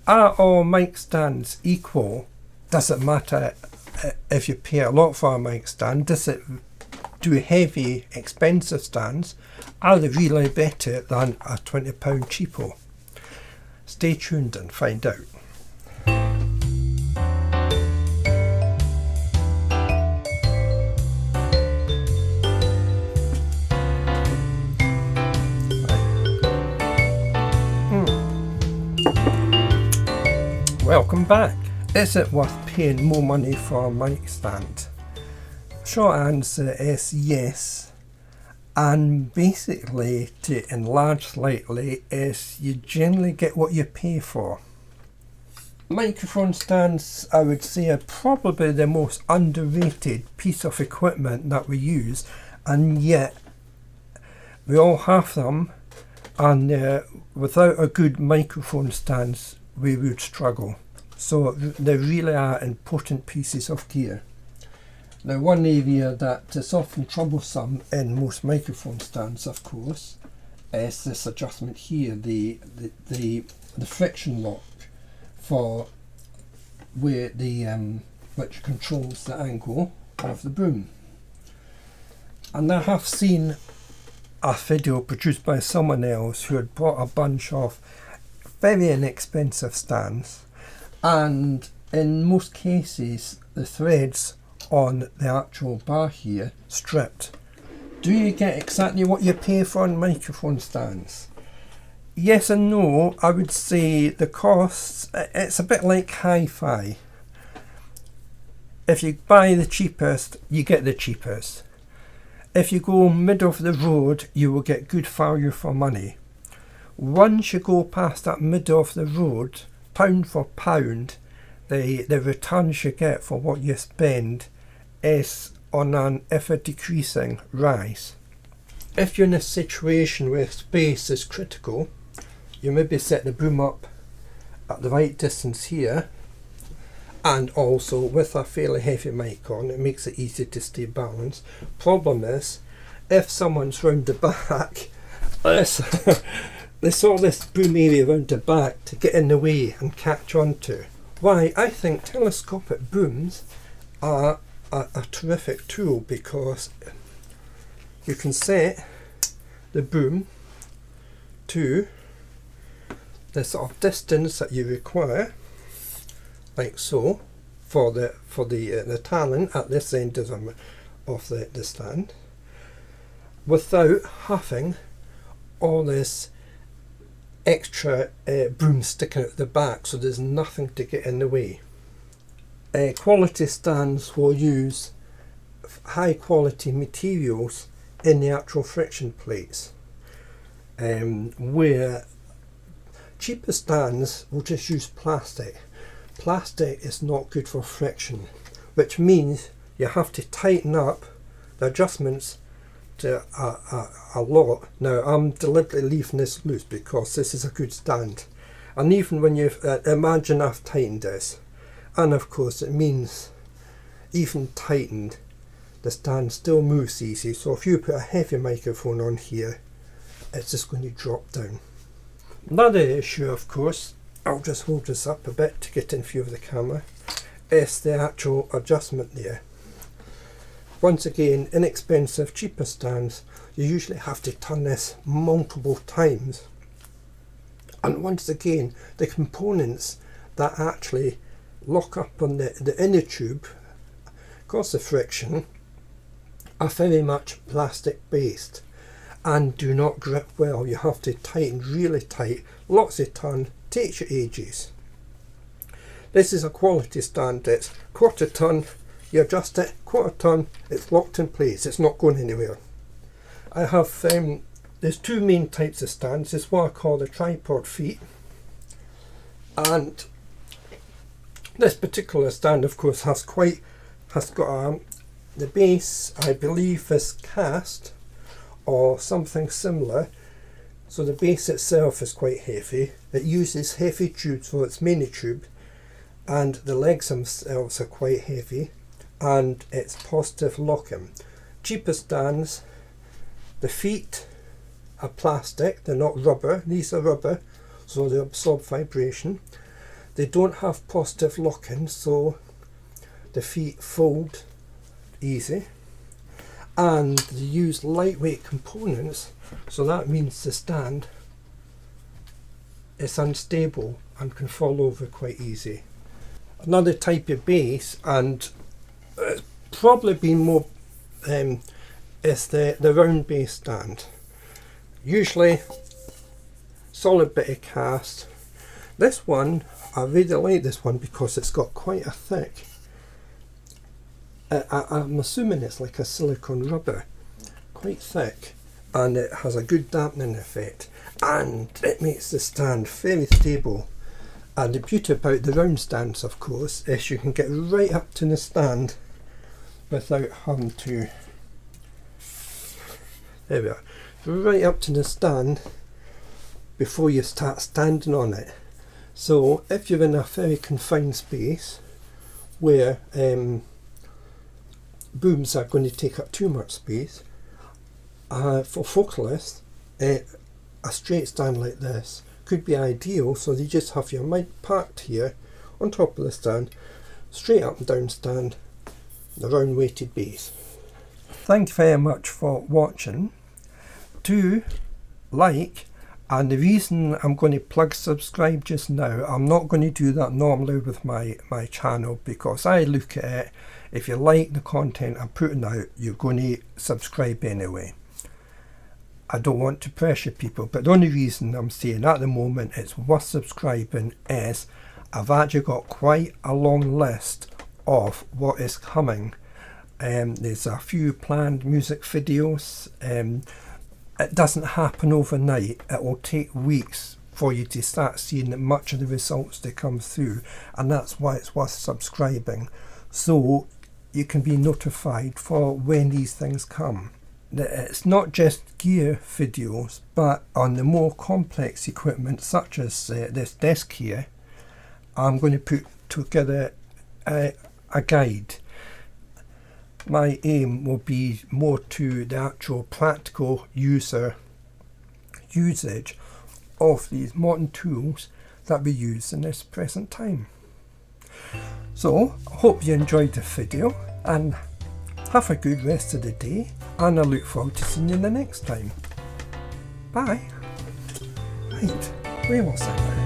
Are all mic stands equal? Does it matter if you pay a lot for a mic stand? Does it do heavy, expensive stands? Are they really better than a £20 cheapo? Stay tuned and find out. Welcome back. Is it worth paying more money for a mic stand? Short answer is yes. And basically, to enlarge slightly, is you generally get what you pay for. Microphone stands, I would say, are probably the most underrated piece of equipment that we use, and yet we all have them, and without a good microphone stands we would struggle. So they really are important pieces of gear. Now, one area that is often troublesome in most microphone stands, of course, is this adjustment here, the friction lock for where which controls the angle of the boom. And I have seen a video produced by someone else who had bought a bunch of very inexpensive stands, and in most cases the threads on the actual bar here stripped. Do you get exactly what you pay for on microphone stands? Yes and no. I would say the costs, it's a bit like hi-fi. If you buy the cheapest, you get the cheapest. If you go mid of the road, you will get good value for money. Once you go past that middle of the road, pound for pound, the returns you get for what you spend is on an ever decreasing rise. If you're in a situation where space is critical, you maybe set the boom up at the right distance here, and also with a fairly heavy mic on, it makes it easy to stay balanced. Problem is, if someone's round the back, there's all this boom area round the back to get in the way and catch onto. Why, I think telescopic booms are a terrific tool, because you can set the boom to the sort of distance that you require, like so, for the talon at this end of the stand, without having all this extra boom sticking out the back, so there's nothing to get in the way. Quality stands will use high quality materials in the actual friction plates, where cheaper stands will just use plastic. Plastic is not good for friction, which means you have to tighten up the adjustments to a lot. Now, I'm deliberately leaving this loose because this is a good stand, and even when you imagine I've tightened this, and of course it means even tightened, the stand still moves easy. So if you put a heavy microphone on here, it's just going to drop down. Another issue, of course, I'll just hold this up a bit to get in view of the camera, is the actual adjustment there. Once again, inexpensive, cheaper stands, you usually have to turn this multiple times. And once again, the components that actually lock up on the inner tube, cause the friction, are very much plastic based and do not grip well. You have to tighten really tight, lots of ton, takes you ages. This is a quality stand. It's quarter ton, you adjust it, quarter ton, it's locked in place, it's not going anywhere. I have, there's two main types of stands. There's what I call the tripod feet, and this particular stand, of course, has got the base, I believe, is cast or something similar. So the base itself is quite heavy. It uses heavy tubes for its main tube, and the legs themselves are quite heavy, and it's positive locking. Cheaper stands, the feet are plastic, they're not rubber. These are rubber, so they absorb vibration. They don't have positive locking, so the feet fold easy, and they use lightweight components, so that means the stand is unstable and can fall over quite easy. Another type of base, and it's probably been more is the round base stand. Usually solid bit of cast. This one, I really like this one because it's got quite a thick, I'm assuming it's like a silicone rubber, quite thick, and it has a good dampening effect, and it makes the stand very stable. And the beauty about the round stands, of course, is you can get right up to the stand without having to, there we are, right up to the stand before you start standing on it. So if you're in a very confined space where booms are going to take up too much space, for vocalists, a straight stand like this could be ideal. So you just have your mic parked here on top of the stand, straight up and down stand, the round weighted base. Thank you very much for watching. Do like, and the reason I'm going to plug subscribe just now, I'm not going to do that normally with my channel, because I look at it, if you like the content I'm putting out, you're going to subscribe anyway. I don't want to pressure people, but the only reason I'm saying at the moment it's worth subscribing is I've actually got quite a long list of what is coming. There's a few planned music videos. It doesn't happen overnight. It will take weeks for you to start seeing much of the results that come through, and that's why it's worth subscribing, so you can be notified for when these things come. It's not just gear videos, but on the more complex equipment such as this desk here, I'm going to put together a guide. My aim will be more to the actual practical usage of these modern tools that we use in this present time. So I hope you enjoyed the video, and have a good rest of the day, and I look forward to seeing you the next time. Bye. Right, where was I now?